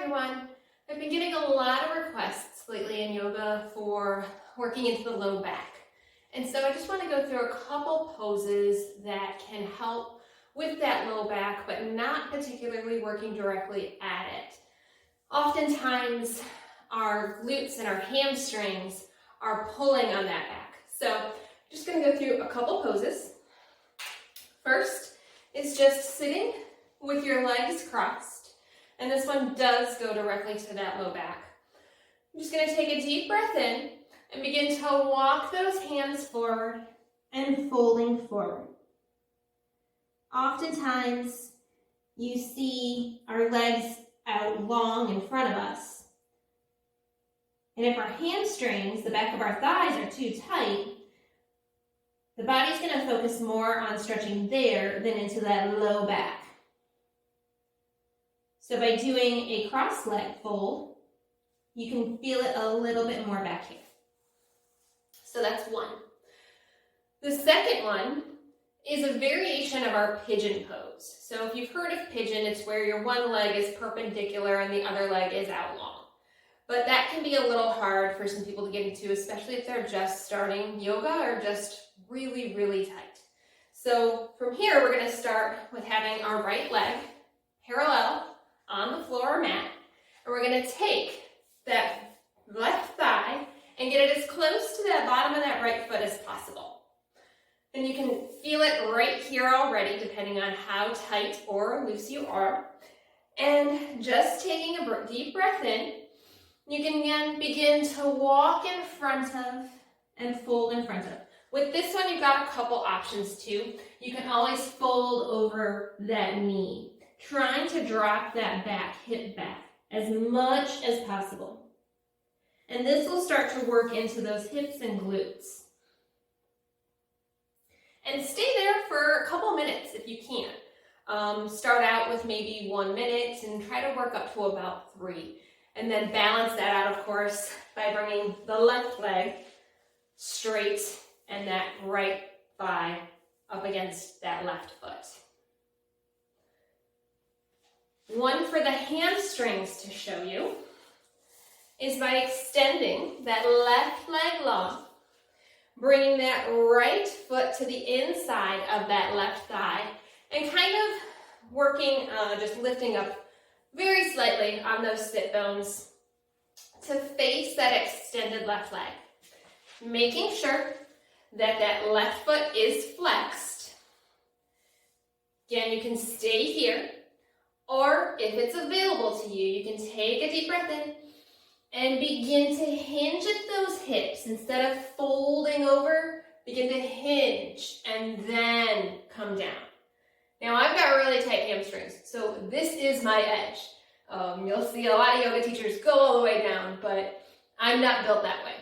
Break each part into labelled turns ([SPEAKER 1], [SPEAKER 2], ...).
[SPEAKER 1] everyone. I've been getting a lot of requests lately in yoga for working into the low back. And so I just want to go through a couple poses that can help with that low back, but not particularly working directly at it. Oftentimes, our glutes and our hamstrings are pulling on that back. So I'm just going to go through a couple poses. First is just sitting with your legs crossed. And this one does go directly to that low back. I'm just going to take a deep breath in and begin to walk those hands forward and folding forward. Oftentimes, you see our legs out long in front of us. And if our hamstrings, the back of our thighs, are too tight, the body's going to focus more on stretching there than into that low back. So by doing a cross leg fold, you can feel it a little bit more back here. So that's one. The second one is a variation of our pigeon pose. So if you've heard of pigeon, it's where your one leg is perpendicular and the other leg is out long. But that can be a little hard for some people to get into, especially if they're just starting yoga or just really, really tight. So from here, we're going to start with having our right leg parallel on the floor or mat, and we're going to take that left thigh and get it as close to that bottom of that right foot as possible. And you can feel it right here already, depending on how tight or loose you are. And just taking a deep breath in, you can again begin to walk in front of and fold in front of. With this one, you've got a couple options too. You can always fold over that knee, trying to drop that back, hip back, as much as possible. And this will start to work into those hips and glutes. And stay there for a couple minutes if you can. Start out with maybe 1 minute and try to work up to about 3. And then balance that out, of course, by bringing the left leg straight and that right thigh up against that left foot. One for the hamstrings to show you is by extending that left leg long, bringing that right foot to the inside of that left thigh, and kind of working, just lifting up very slightly on those sit bones to face that extended left leg. Making sure that that left foot is flexed. Again, you can stay here. Or if it's available to you, you can take a deep breath in and begin to hinge at those hips. Instead of folding over, begin to hinge and then come down. Now I've got really tight hamstrings, so this is my edge. You'll see a lot of yoga teachers go all the way down, but I'm not built that way.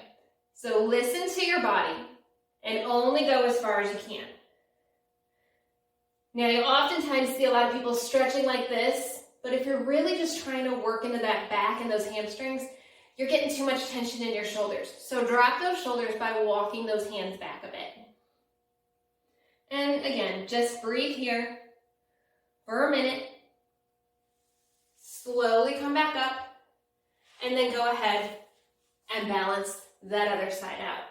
[SPEAKER 1] So listen to your body and only go as far as you can. Now, you oftentimes see a lot of people stretching like this, but if you're really just trying to work into that back and those hamstrings, you're getting too much tension in your shoulders. So drop those shoulders by walking those hands back a bit. And again, just breathe here for a minute. Slowly come back up, and then go ahead and balance that other side out.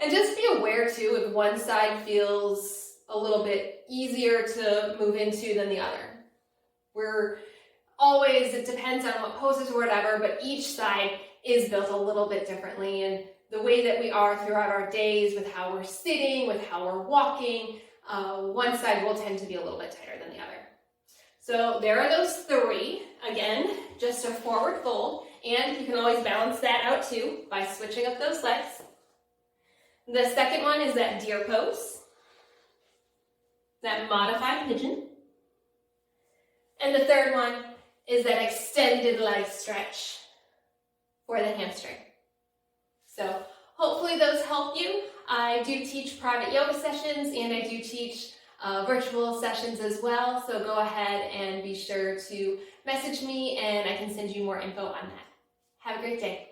[SPEAKER 1] And just be aware too, if one side feels a little bit easier to move into than the other. It depends on what poses or whatever, but each side is built a little bit differently, and the way that we are throughout our days with how we're sitting, with how we're walking, one side will tend to be a little bit tighter than the other. So there are those 3. Again, just a forward fold, and you can always balance that out too by switching up those legs. The second one is that deer pose, that modified pigeon. And the third one is that extended leg stretch for the hamstring. So hopefully those help you. I do teach private yoga sessions, and I do teach virtual sessions as well. So go ahead and be sure to message me, and I can send you more info on that. Have a great day.